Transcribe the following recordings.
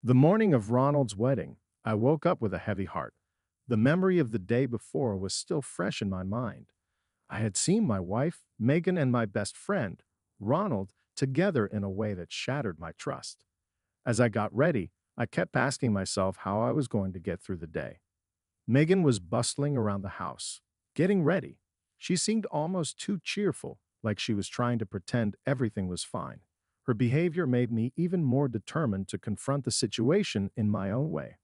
The morning of Ronald's wedding, I woke up with a heavy heart. The memory of the day before was still fresh in my mind. I had seen my wife, Megan, and my best friend, Ronald, together in a way that shattered my trust. As I got ready, I kept asking myself how I was going to get through the day. Megan was bustling around the house, getting ready. She seemed almost too cheerful, like she was trying to pretend everything was fine. Her behavior made me even more determined to confront the situation in my own way.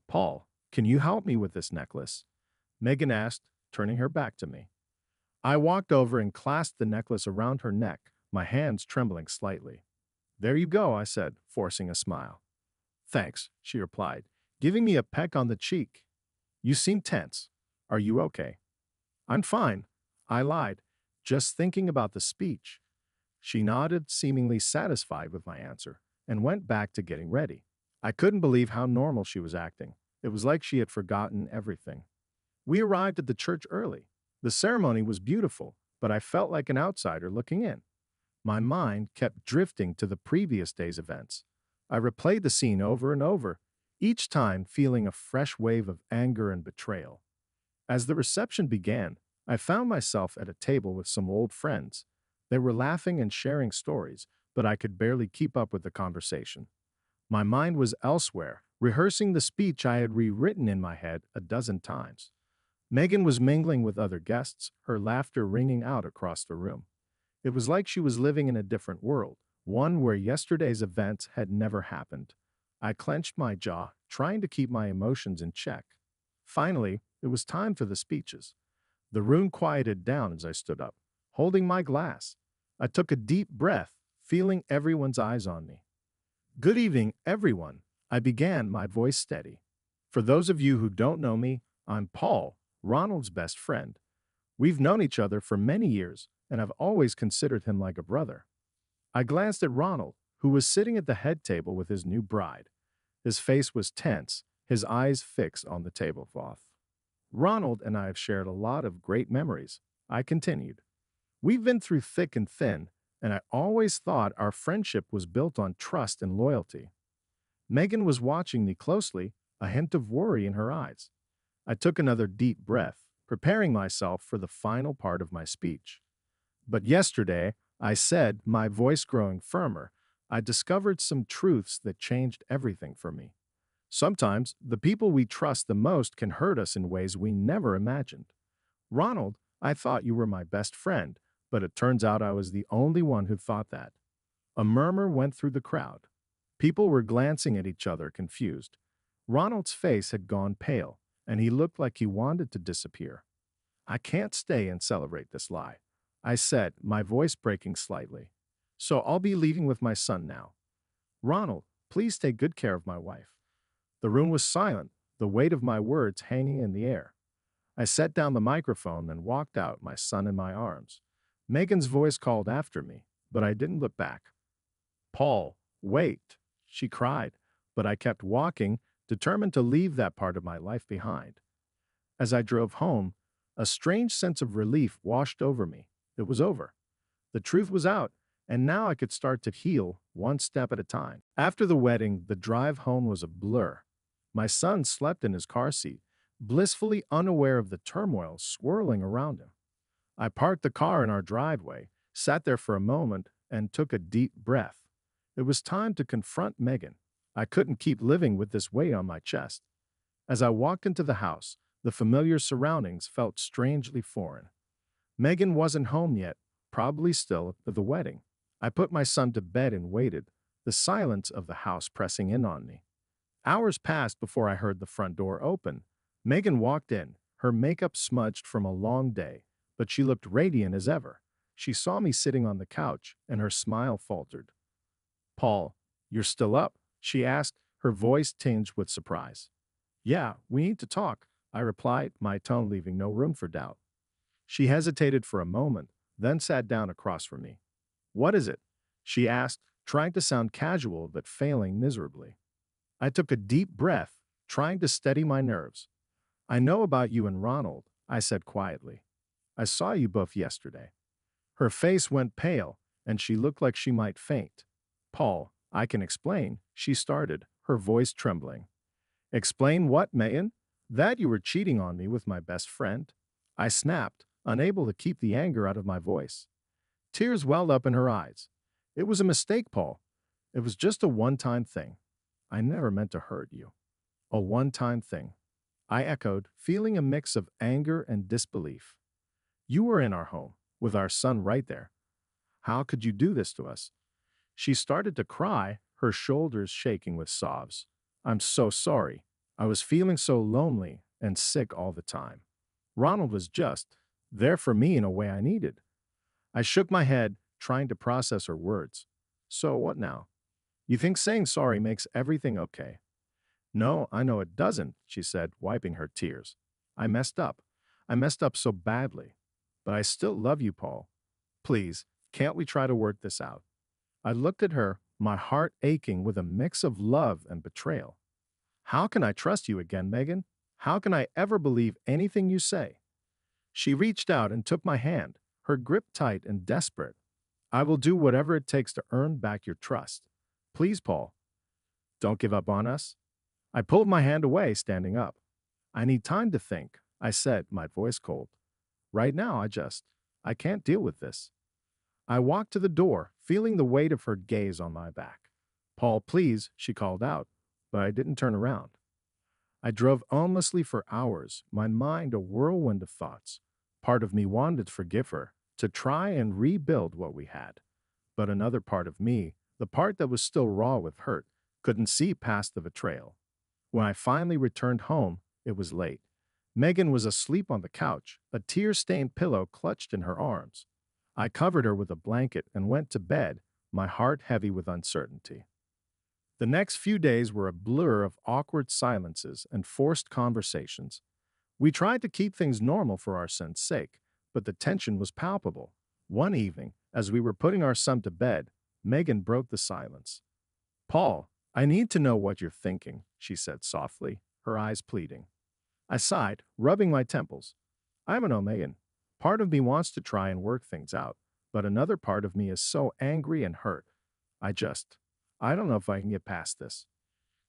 Paul, can you help me with this necklace? Megan asked, turning her back to me. I walked over and clasped the necklace around her neck, my hands trembling slightly. There you go, I said, forcing a smile. Thanks, she replied, giving me a peck on the cheek. You seem tense. Are you okay? I'm fine, I lied, just thinking about the speech. She nodded, seemingly satisfied with my answer, and went back to getting ready. I couldn't believe how normal she was acting. It was like she had forgotten everything. We arrived at the church early. The ceremony was beautiful, but I felt like an outsider looking in. My mind kept drifting to the previous day's events. I replayed the scene over and over, each time feeling a fresh wave of anger and betrayal. As the reception began, I found myself at a table with some old friends. They were laughing and sharing stories, but I could barely keep up with the conversation. My mind was elsewhere, rehearsing the speech I had rewritten in my head a dozen times. Megan was mingling with other guests, her laughter ringing out across the room. It was like she was living in a different world, one where yesterday's events had never happened. I clenched my jaw, trying to keep my emotions in check. Finally, it was time for the speeches. The room quieted down as I stood up, holding my glass. I took a deep breath, feeling everyone's eyes on me. Good evening, everyone. I began, my voice steady. For those of you who don't know me, I'm Paul, Ronald's best friend. We've known each other for many years, and I've always considered him like a brother. I glanced at Ronald, who was sitting at the head table with his new bride. His face was tense, his eyes fixed on the tablecloth. Ronald and I have shared a lot of great memories, I continued. We've been through thick and thin, and I always thought our friendship was built on trust and loyalty. Megan was watching me closely, a hint of worry in her eyes. I took another deep breath, preparing myself for the final part of my speech. But yesterday, I said, my voice growing firmer, I discovered some truths that changed everything for me. Sometimes, the people we trust the most can hurt us in ways we never imagined. Ronald, I thought you were my best friend, but it turns out I was the only one who thought that. A murmur went through the crowd. People were glancing at each other, confused. Ronald's face had gone pale, and he looked like he wanted to disappear. I can't stay and celebrate this lie, I said, my voice breaking slightly. So I'll be leaving with my son now. Ronald, please take good care of my wife. The room was silent, the weight of my words hanging in the air. I set down the microphone and walked out, my son in my arms. Megan's voice called after me, but I didn't look back. Paul, wait, she cried, but I kept walking, determined to leave that part of my life behind. As I drove home, a strange sense of relief washed over me. It was over. The truth was out, and now I could start to heal one step at a time. After the wedding, the drive home was a blur. My son slept in his car seat, blissfully unaware of the turmoil swirling around him. I parked the car in our driveway, sat there for a moment, and took a deep breath. It was time to confront Megan. I couldn't keep living with this weight on my chest. As I walked into the house, the familiar surroundings felt strangely foreign. Megan wasn't home yet, probably still at the wedding. I put my son to bed and waited, the silence of the house pressing in on me. Hours passed before I heard the front door open. Megan walked in, her makeup smudged from a long day, but she looked radiant as ever. She saw me sitting on the couch, and her smile faltered. Paul, you're still up? She asked, her voice tinged with surprise. Yeah, we need to talk, I replied, my tone leaving no room for doubt. She hesitated for a moment, then sat down across from me. What is it? She asked, trying to sound casual but failing miserably. I took a deep breath, trying to steady my nerves. I know about you and Ronald, I said quietly. I saw you both yesterday. Her face went pale, and she looked like she might faint. Paul, I can explain, she started, her voice trembling. Explain what, Megan? That you were cheating on me with my best friend? I snapped, unable to keep the anger out of my voice. Tears welled up in her eyes. It was a mistake, Paul. It was just a one-time thing. I never meant to hurt you. A one-time thing. I echoed, feeling a mix of anger and disbelief. You were in our home, with our son right there. How could you do this to us? She started to cry, her shoulders shaking with sobs. I'm so sorry. I was feeling so lonely and sick all the time. Ronald was just there for me in a way I needed. I shook my head, trying to process her words. So what now? You think saying sorry makes everything okay? No, I know it doesn't, she said, wiping her tears. I messed up. I messed up so badly. But I still love you, Paul. Please, can't we try to work this out? I looked at her, my heart aching with a mix of love and betrayal. How can I trust you again, Megan? How can I ever believe anything you say? She reached out and took my hand, her grip tight and desperate. I will do whatever it takes to earn back your trust. Please, Paul, don't give up on us. I pulled my hand away, standing up. I need time to think, I said, my voice cold. Right now, I can't deal with this. I walked to the door, feeling the weight of her gaze on my back. Paul, please, she called out, but I didn't turn around. I drove aimlessly for hours, my mind a whirlwind of thoughts. Part of me wanted to forgive her, to try and rebuild what we had. But another part of me, the part that was still raw with hurt, couldn't see past the betrayal. When I finally returned home, it was late. Megan was asleep on the couch, a tear-stained pillow clutched in her arms. I covered her with a blanket and went to bed, my heart heavy with uncertainty. The next few days were a blur of awkward silences and forced conversations. We tried to keep things normal for our son's sake, but the tension was palpable. One evening, as we were putting our son to bed, Megan broke the silence. Paul, I need to know what you're thinking, she said softly, her eyes pleading. I sighed, rubbing my temples. I don't know, Megan. Part of me wants to try and work things out, but another part of me is so angry and hurt. I don't know if I can get past this.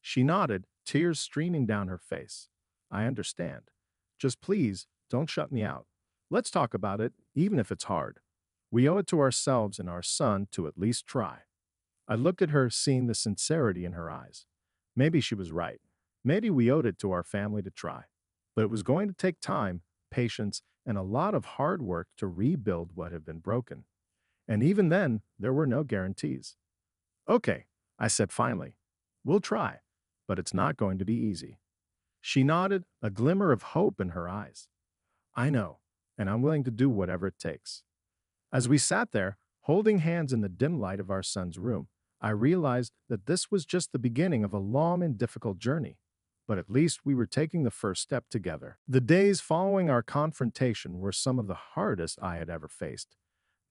She nodded, tears streaming down her face. I understand. Just please, don't shut me out. Let's talk about it, even if it's hard. We owe it to ourselves and our son to at least try. I looked at her, seeing the sincerity in her eyes. Maybe she was right. Maybe we owed it to our family to try. But it was going to take time, patience, and a lot of hard work to rebuild what had been broken. And even then, there were no guarantees. Okay, I said finally. We'll try, but it's not going to be easy. She nodded, a glimmer of hope in her eyes. I know, and I'm willing to do whatever it takes. As we sat there, holding hands in the dim light of our son's room, I realized that this was just the beginning of a long and difficult journey. But at least we were taking the first step together. The days following our confrontation were some of the hardest I had ever faced.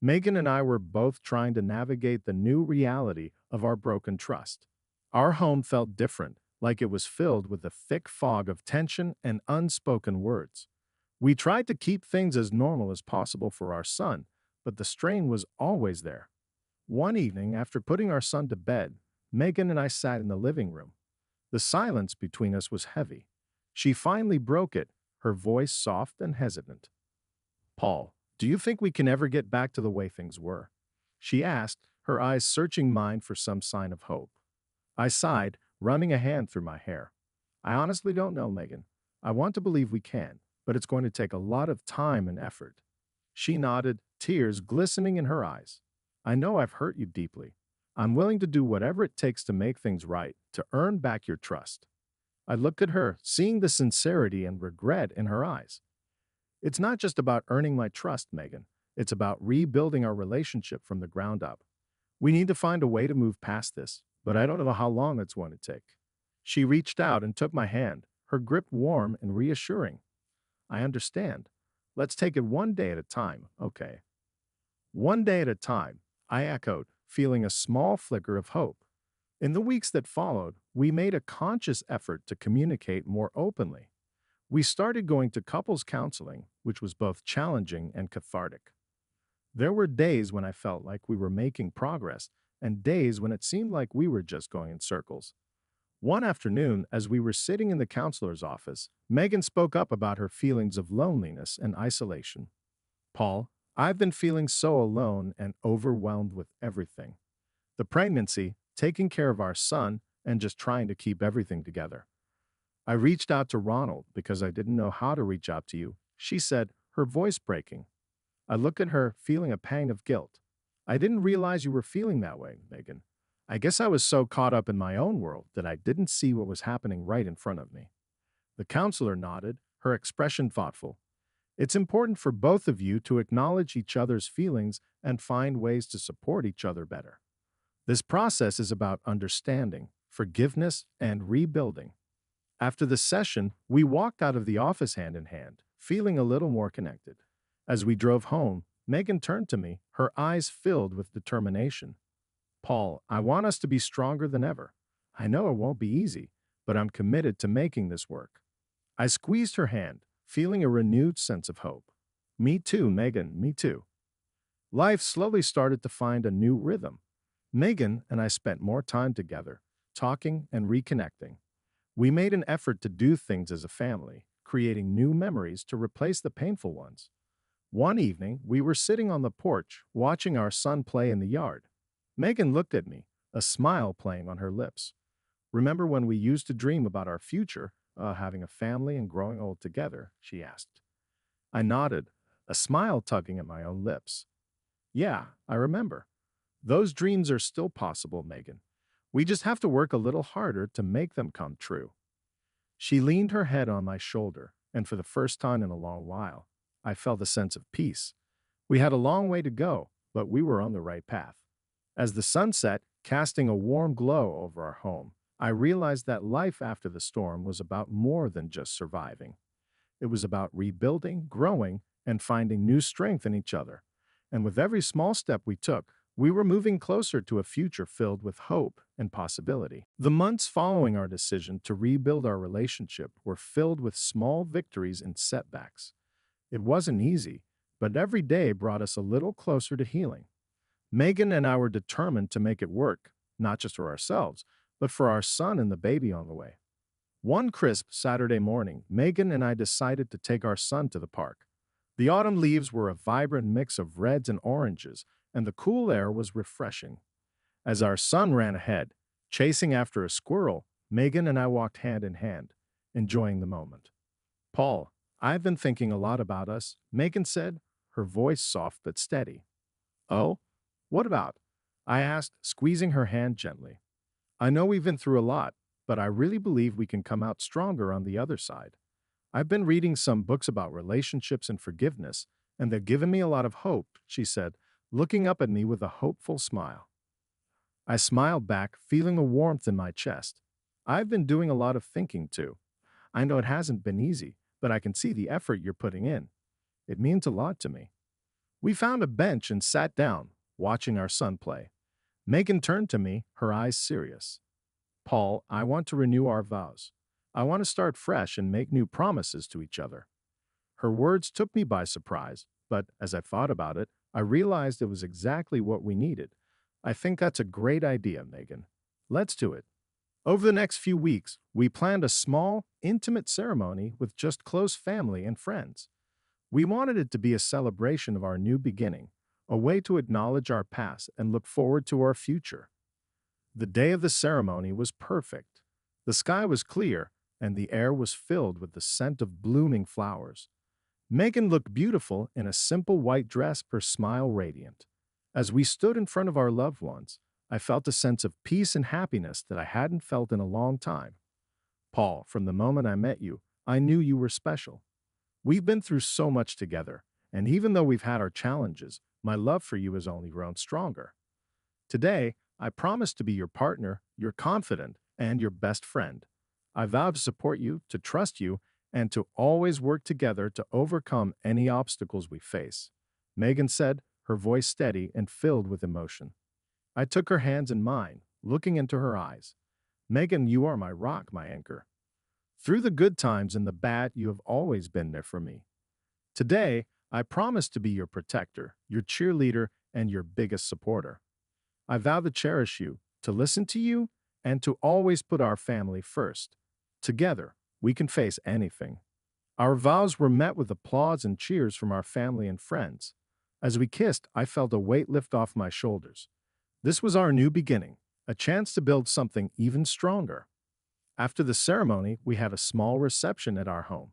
Megan and I were both trying to navigate the new reality of our broken trust. Our home felt different, like it was filled with a thick fog of tension and unspoken words. We tried to keep things as normal as possible for our son, but the strain was always there. One evening, after putting our son to bed, Megan and I sat in the living room. The silence between us was heavy. She finally broke it, her voice soft and hesitant. Paul, do you think we can ever get back to the way things were? She asked, her eyes searching mine for some sign of hope. I sighed, running a hand through my hair. I honestly don't know, Megan. I want to believe we can, but it's going to take a lot of time and effort. She nodded, tears glistening in her eyes. I know I've hurt you deeply. I'm willing to do whatever it takes to make things right, to earn back your trust. I looked at her, seeing the sincerity and regret in her eyes. It's not just about earning my trust, Megan. It's about rebuilding our relationship from the ground up. We need to find a way to move past this, but I don't know how long it's going to take. She reached out and took my hand, her grip warm and reassuring. I understand. Let's take it one day at a time, okay? One day at a time, I echoed, feeling a small flicker of hope. In the weeks that followed, we made a conscious effort to communicate more openly. We started going to couples counseling, which was both challenging and cathartic. There were days when I felt like we were making progress, and days when it seemed like we were just going in circles. One afternoon, as we were sitting in the counselor's office, Megan spoke up about her feelings of loneliness and isolation. Paul, I've been feeling so alone and overwhelmed with everything. The pregnancy, taking care of our son, and just trying to keep everything together. I reached out to Ronald because I didn't know how to reach out to you, she said, her voice breaking. I looked at her, feeling a pang of guilt. I didn't realize you were feeling that way, Megan. I guess I was so caught up in my own world that I didn't see what was happening right in front of me. The counselor nodded, her expression thoughtful. It's important for both of you to acknowledge each other's feelings and find ways to support each other better. This process is about understanding, forgiveness, and rebuilding. After the session, we walked out of the office hand in hand, feeling a little more connected. As we drove home, Megan turned to me, her eyes filled with determination. Paul, I want us to be stronger than ever. I know it won't be easy, but I'm committed to making this work. I squeezed her hand, feeling a renewed sense of hope. Me too, Megan, me too. Life slowly started to find a new rhythm. Megan and I spent more time together, talking and reconnecting. We made an effort to do things as a family, creating new memories to replace the painful ones. One evening, we were sitting on the porch, watching our son play in the yard. Megan looked at me, a smile playing on her lips. Remember when we used to dream about our future, having a family and growing old together? She asked. I nodded, a smile tugging at my own lips. Yeah, I remember. Those dreams are still possible, Megan. We just have to work a little harder to make them come true. She leaned her head on my shoulder, and for the first time in a long while, I felt a sense of peace. We had a long way to go, but we were on the right path. As the sun set, casting a warm glow over our home, I realized that life after the storm was about more than just surviving. It was about rebuilding, growing, and finding new strength in each other. And with every small step we took, we were moving closer to a future filled with hope and possibility. The months following our decision to rebuild our relationship were filled with small victories and setbacks. It wasn't easy, but every day brought us a little closer to healing. Megan and I were determined to make it work, not just for ourselves, but for our son and the baby on the way. One crisp Saturday morning, Megan and I decided to take our son to the park. The autumn leaves were a vibrant mix of reds and oranges, and the cool air was refreshing. As our son ran ahead, chasing after a squirrel, Megan and I walked hand in hand, enjoying the moment. Paul, I've been thinking a lot about us, Megan said, her voice soft but steady. Oh? What about? I asked, squeezing her hand gently. I know we've been through a lot, but I really believe we can come out stronger on the other side. I've been reading some books about relationships and forgiveness, and they've given me a lot of hope, she said, looking up at me with a hopeful smile. I smiled back, feeling a warmth in my chest. I've been doing a lot of thinking, too. I know it hasn't been easy, but I can see the effort you're putting in. It means a lot to me. We found a bench and sat down, watching our son play. Megan turned to me, her eyes serious. Paul, I want to renew our vows. I want to start fresh and make new promises to each other. Her words took me by surprise, but as I thought about it, I realized it was exactly what we needed. I think that's a great idea, Megan. Let's do it. Over the next few weeks, we planned a small, intimate ceremony with just close family and friends. We wanted it to be a celebration of our new beginning, a way to acknowledge our past and look forward to our future. The day of the ceremony was perfect. The sky was clear, and the air was filled with the scent of blooming flowers. Megan looked beautiful in a simple white dress, her smile radiant. As we stood in front of our loved ones, I felt a sense of peace and happiness that I hadn't felt in a long time. Paul, from the moment I met you, I knew you were special. We've been through so much together, and even though we've had our challenges, my love for you has only grown stronger. Today, I promise to be your partner, your confidant, and your best friend. I vow to support you, to trust you, and to always work together to overcome any obstacles we face. Megan said, her voice steady and filled with emotion. I took her hands in mine, looking into her eyes. Megan, you are my rock, my anchor. Through the good times and the bad, you have always been there for me. Today, I promise to be your protector, your cheerleader, and your biggest supporter. I vow to cherish you, to listen to you, and to always put our family first. Together, we can face anything. Our vows were met with applause and cheers from our family and friends. As we kissed, I felt a weight lift off my shoulders. This was our new beginning, a chance to build something even stronger. After the ceremony, we had a small reception at our home.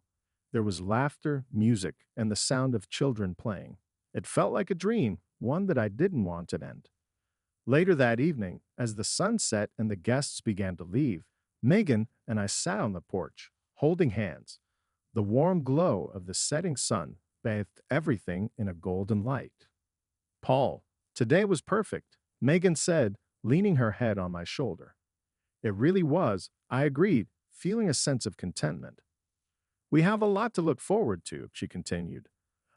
There was laughter, music, and the sound of children playing. It felt like a dream, one that I didn't want to end. Later that evening, as the sun set and the guests began to leave, Megan and I sat on the porch, holding hands. The warm glow of the setting sun bathed everything in a golden light. Paul, today was perfect, Megan said, leaning her head on my shoulder. It really was, I agreed, feeling a sense of contentment. We have a lot to look forward to, she continued.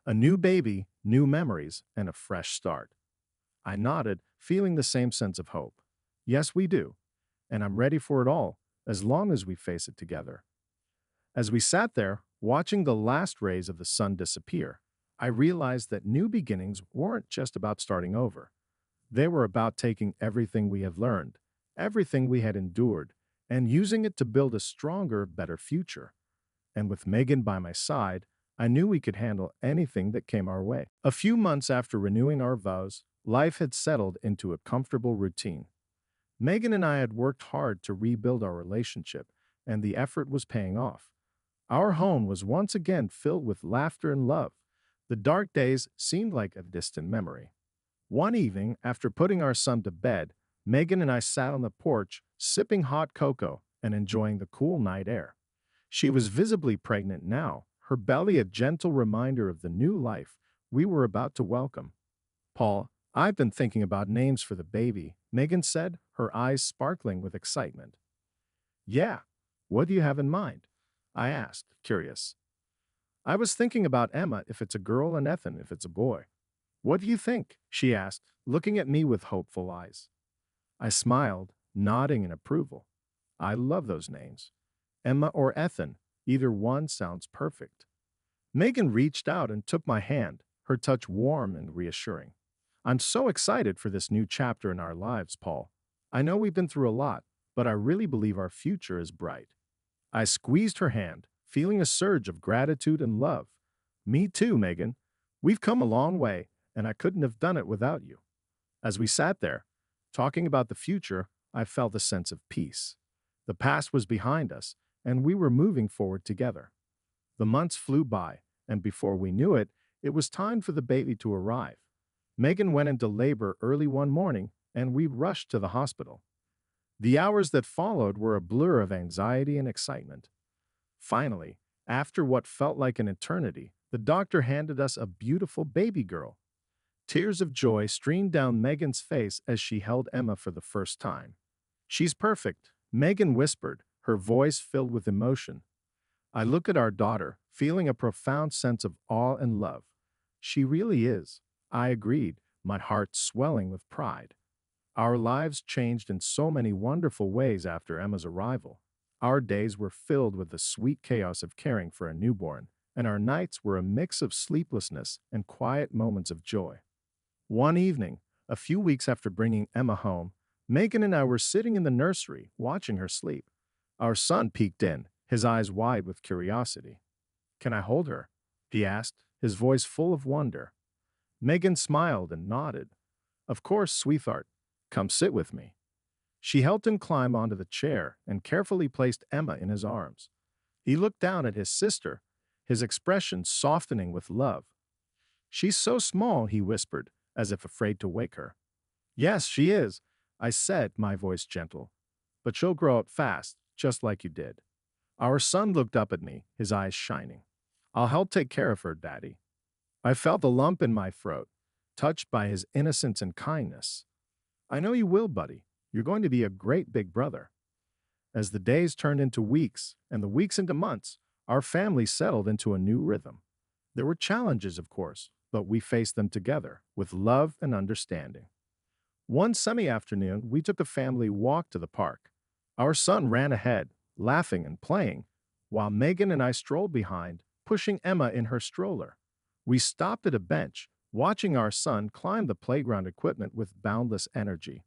A new baby, new memories, and a fresh start. I nodded, feeling the same sense of hope. Yes, we do. And I'm ready for it all, as long as we face it together. As we sat there, watching the last rays of the sun disappear, I realized that new beginnings weren't just about starting over. They were about taking everything we have learned, everything we had endured, and using it to build a stronger, better future. And with Megan by my side, I knew we could handle anything that came our way. A few months after renewing our vows, life had settled into a comfortable routine. Megan and I had worked hard to rebuild our relationship, and the effort was paying off. Our home was once again filled with laughter and love. The dark days seemed like a distant memory. One evening, after putting our son to bed, Megan and I sat on the porch, sipping hot cocoa and enjoying the cool night air. She was visibly pregnant now, her belly a gentle reminder of the new life we were about to welcome. Paul, I've been thinking about names for the baby, Megan said, her eyes sparkling with excitement. Yeah, what do you have in mind? I asked, curious. I was thinking about Emma if it's a girl and Ethan if it's a boy. What do you think? She asked, looking at me with hopeful eyes. I smiled, nodding in approval. I love those names. Emma or Ethan, either one sounds perfect. Megan reached out and took my hand, her touch warm and reassuring. I'm so excited for this new chapter in our lives, Paul. I know we've been through a lot, but I really believe our future is bright. I squeezed her hand, feeling a surge of gratitude and love. Me too, Megan. We've come a long way, and I couldn't have done it without you. As we sat there, talking about the future, I felt a sense of peace. The past was behind us, and we were moving forward together. The months flew by, and before we knew it, it was time for the baby to arrive. Megan went into labor early one morning, and we rushed to the hospital. The hours that followed were a blur of anxiety and excitement. Finally, after what felt like an eternity, the doctor handed us a beautiful baby girl. Tears of joy streamed down Megan's face as she held Emma for the first time. She's perfect, Megan whispered, her voice filled with emotion. I look at our daughter, feeling a profound sense of awe and love. She really is, I agreed, my heart swelling with pride. Our lives changed in so many wonderful ways after Emma's arrival. Our days were filled with the sweet chaos of caring for a newborn, and our nights were a mix of sleeplessness and quiet moments of joy. One evening, a few weeks after bringing Emma home, Megan and I were sitting in the nursery, watching her sleep. Our son peeked in, his eyes wide with curiosity. Can I hold her? He asked, his voice full of wonder. Megan smiled and nodded. Of course, sweetheart. Come sit with me. She helped him climb onto the chair and carefully placed Emma in his arms. He looked down at his sister, his expression softening with love. She's so small, he whispered, as if afraid to wake her. Yes, she is, I said, my voice gentle. But she'll grow up fast, just like you did. Our son looked up at me, his eyes shining. I'll help take care of her, Daddy. I felt a lump in my throat, touched by his innocence and kindness. I know you will, buddy. You're going to be a great big brother. As the days turned into weeks and the weeks into months, our family settled into a new rhythm. There were challenges, of course, but we faced them together with love and understanding. One sunny afternoon, we took a family walk to the park. Our son ran ahead, laughing and playing, while Megan and I strolled behind, pushing Emma in her stroller. We stopped at a bench, watching our son climb the playground equipment with boundless energy.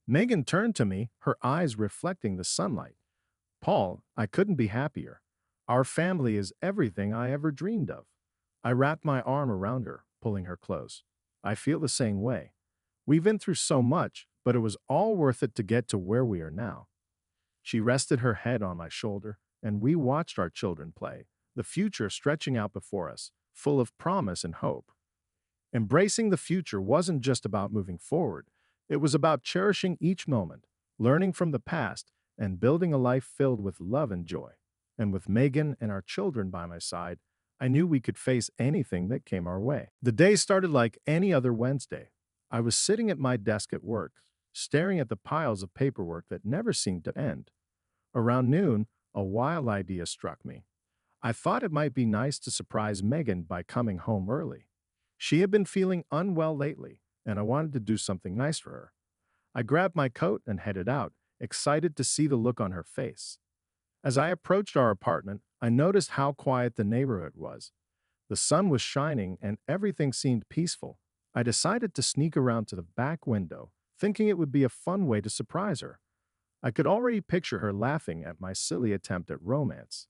Megan turned to me, her eyes reflecting the sunlight. Paul, I couldn't be happier. Our family is everything I ever dreamed of. I wrapped my arm around her, pulling her close. I feel the same way. We've been through so much, but it was all worth it to get to where we are now. She rested her head on my shoulder, and we watched our children play, the future stretching out before us, full of promise and hope. Embracing the future wasn't just about moving forward, it was about cherishing each moment, learning from the past, and building a life filled with love and joy. And with Megan and our children by my side, I knew we could face anything that came our way. The day started like any other Wednesday. I was sitting at my desk at work, staring at the piles of paperwork that never seemed to end. Around noon, a wild idea struck me. I thought it might be nice to surprise Megan by coming home early. She had been feeling unwell lately, and I wanted to do something nice for her. I grabbed my coat and headed out, excited to see the look on her face. As I approached our apartment, I noticed how quiet the neighborhood was. The sun was shining and everything seemed peaceful. I decided to sneak around to the back window, thinking it would be a fun way to surprise her. I could already picture her laughing at my silly attempt at romance.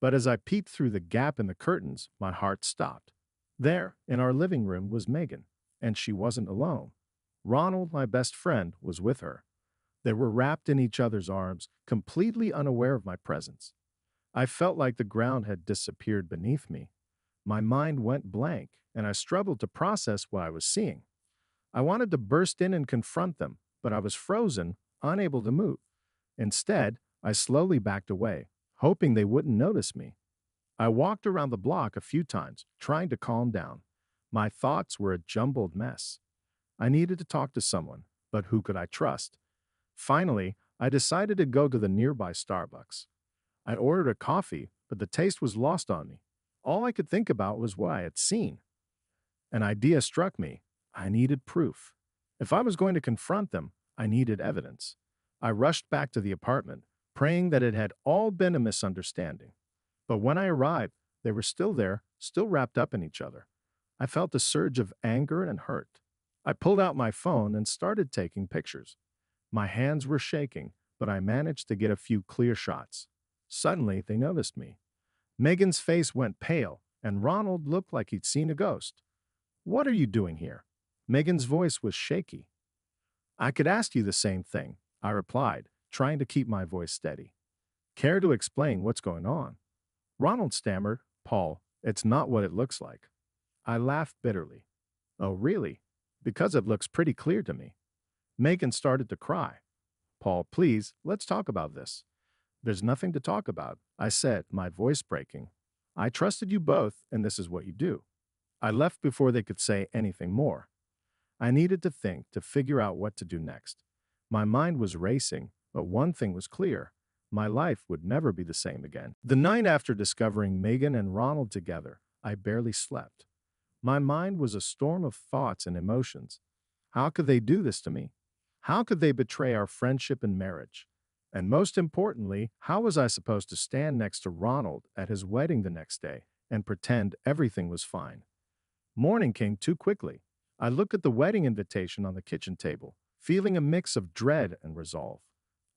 But as I peeked through the gap in the curtains, my heart stopped. There, in our living room, was Megan, and she wasn't alone. Ronald, my best friend, was with her. They were wrapped in each other's arms, completely unaware of my presence. I felt like the ground had disappeared beneath me. My mind went blank, and I struggled to process what I was seeing. I wanted to burst in and confront them, but I was frozen, unable to move. Instead, I slowly backed away, hoping they wouldn't notice me. I walked around the block a few times, trying to calm down. My thoughts were a jumbled mess. I needed to talk to someone, but who could I trust? Finally, I decided to go to the nearby Starbucks. I ordered a coffee, but the taste was lost on me. All I could think about was what I had seen. An idea struck me. I needed proof. If I was going to confront them, I needed evidence. I rushed back to the apartment, praying that it had all been a misunderstanding. But when I arrived, they were still there, still wrapped up in each other. I felt a surge of anger and hurt. I pulled out my phone and started taking pictures. My hands were shaking, but I managed to get a few clear shots. Suddenly, they noticed me. Megan's face went pale, and Ronald looked like he'd seen a ghost. "What are you doing here?" Megan's voice was shaky. "I could ask you the same thing," I replied, trying to keep my voice steady. "Care to explain what's going on?" Ronald stammered, "Paul, it's not what it looks like." I laughed bitterly. "Oh, really? Because it looks pretty clear to me." Megan started to cry. "Paul, please, let's talk about this." "There's nothing to talk about," I said, my voice breaking. "I trusted you both, and this is what you do." I left before they could say anything more. I needed to think, to figure out what to do next. My mind was racing, but one thing was clear. My life would never be the same again. The night after discovering Megan and Ronald together, I barely slept. My mind was a storm of thoughts and emotions. How could they do this to me? How could they betray our friendship and marriage? And most importantly, how was I supposed to stand next to Ronald at his wedding the next day and pretend everything was fine? Morning came too quickly. I looked at the wedding invitation on the kitchen table, feeling a mix of dread and resolve.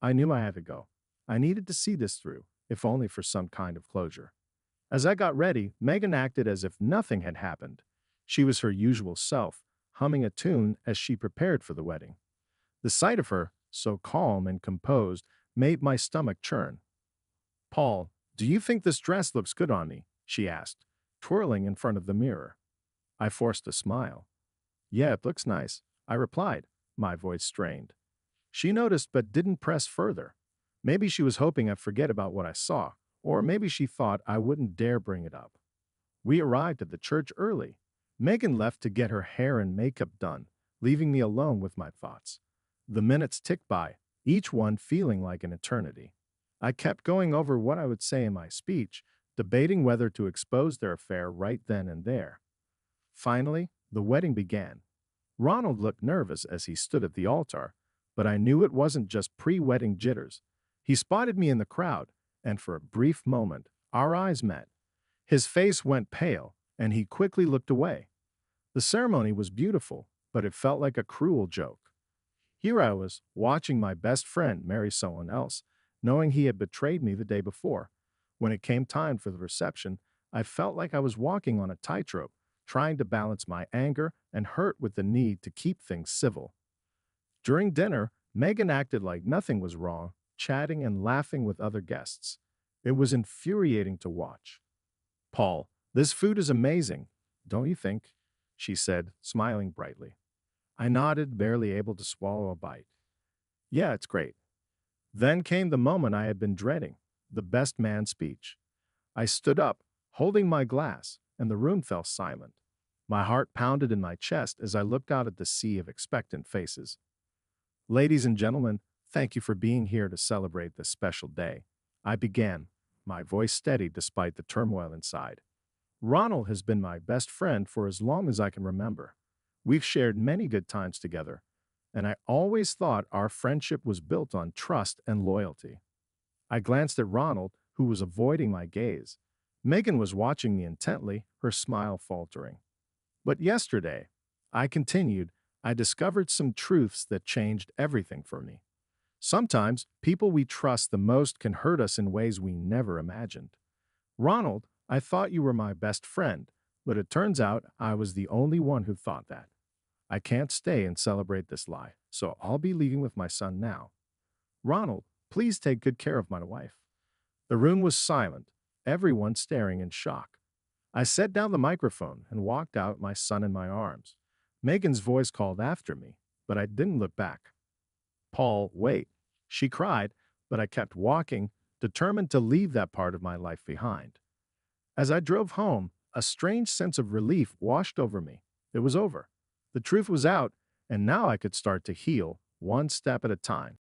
I knew I had to go. I needed to see this through, if only for some kind of closure. As I got ready, Megan acted as if nothing had happened. She was her usual self, humming a tune as she prepared for the wedding. The sight of her, so calm and composed, made my stomach churn. "Paul, do you think this dress looks good on me?" she asked, twirling in front of the mirror. I forced a smile. "Yeah, it looks nice," I replied, my voice strained. She noticed but didn't press further. Maybe she was hoping I'd forget about what I saw, or maybe she thought I wouldn't dare bring it up. We arrived at the church early. Megan left to get her hair and makeup done, leaving me alone with my thoughts. The minutes ticked by, each one feeling like an eternity. I kept going over what I would say in my speech, debating whether to expose their affair right then and there. Finally, the wedding began. Ronald looked nervous as he stood at the altar, but I knew it wasn't just pre-wedding jitters. He spotted me in the crowd, and for a brief moment, our eyes met. His face went pale, and he quickly looked away. The ceremony was beautiful, but it felt like a cruel joke. Here I was, watching my best friend marry someone else, knowing he had betrayed me the day before. When it came time for the reception, I felt like I was walking on a tightrope, trying to balance my anger and hurt with the need to keep things civil. During dinner, Megan acted like nothing was wrong, chatting and laughing with other guests. It was infuriating to watch. Paul, this food is amazing, don't you think? She said, smiling brightly. I nodded, barely able to swallow a bite. Yeah, it's great. Then came the moment I had been dreading, the best man speech. I stood up, holding my glass, and the room fell silent. My heart pounded in my chest as I looked out at the sea of expectant faces. Ladies and gentlemen, thank you for being here to celebrate this special day. I began, my voice steady despite the turmoil inside. Ronald has been my best friend for as long as I can remember. We've shared many good times together, and I always thought our friendship was built on trust and loyalty. I glanced at Ronald, who was avoiding my gaze. Megan was watching me intently, her smile faltering. But yesterday, I continued, I discovered some truths that changed everything for me. Sometimes, people we trust the most can hurt us in ways we never imagined. Ronald, I thought you were my best friend, but it turns out I was the only one who thought that. I can't stay and celebrate this lie, so I'll be leaving with my son now. Ronald, please take good care of my wife. The room was silent, everyone staring in shock. I set down the microphone and walked out, my son in my arms. Megan's voice called after me, but I didn't look back. Paul, wait. She cried, but I kept walking, determined to leave that part of my life behind. As I drove home, a strange sense of relief washed over me. It was over. The truth was out, and now I could start to heal, one step at a time.